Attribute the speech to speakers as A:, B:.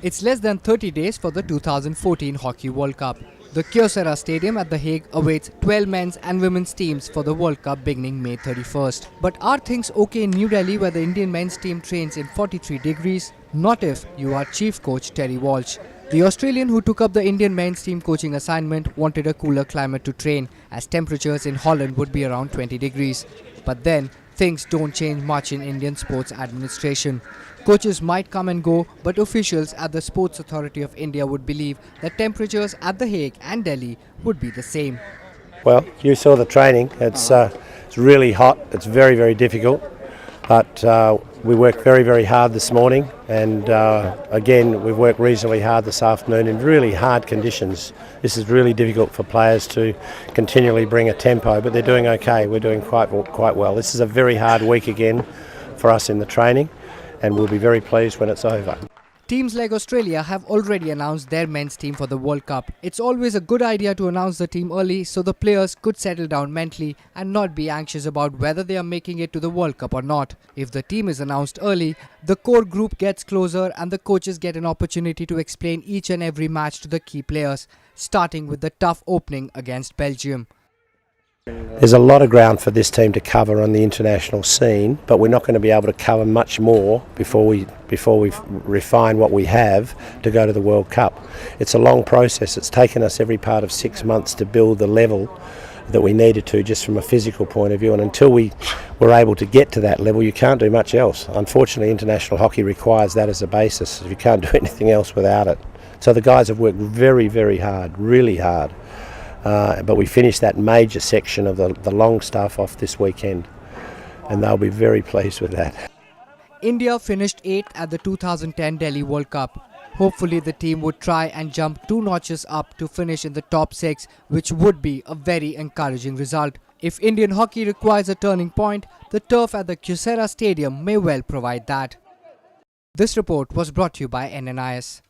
A: It's less than 30 days for the 2014 Hockey World Cup. The Kyocera Stadium at The Hague awaits 12 men's and women's teams for the World Cup beginning May 31st. But are things okay in New Delhi where the Indian men's team trains in 43 degrees? Not if you are chief coach Terry Walsh. The Australian who took up the Indian men's team coaching assignment wanted a cooler climate to train, as temperatures in Holland would be around 20 degrees. But then, things don't change much in Indian sports administration. Coaches might come and go, but officials at the Sports Authority of India would believe that temperatures at The Hague and Delhi would be the same.
B: Well, you saw the training. It's really hot. It's very, very difficult. But we worked very, very hard this morning, and again, we've worked reasonably hard this afternoon in really hard conditions. This is really difficult for players to continually bring a tempo, but they're doing okay. We're doing quite well. This is a very hard week again for us in the training, and we'll be very pleased when it's over.
A: Teams like Australia have already announced their men's team for the World Cup. It's always a good idea to announce the team early so the players could settle down mentally and not be anxious about whether they are making it to the World Cup or not. If the team is announced early, the core group gets closer and the coaches get an opportunity to explain each and every match to the key players, starting with the tough opening against Belgium.
B: There's a lot of ground for this team to cover on the international scene, but we're not going to be able to cover much more before we refine what we have to go to the World Cup. It's a long process. It's taken us every part of 6 months to build the level that we needed to, just from a physical point of view, and until we were able to get to that level, you can't do much else. Unfortunately, international hockey requires that as a basis. You can't do anything else without it. So the guys have worked very, very hard, really hard. But we finished that major section of the long stuff off this weekend, and they'll be very pleased with that.
A: India finished 8th at the 2010 Delhi World Cup. Hopefully the team would try and jump 2 notches up to finish in the top 6, which would be a very encouraging result. If Indian hockey requires a turning point, the turf at the Kyocera Stadium may well provide that. This report was brought to you by NNIS.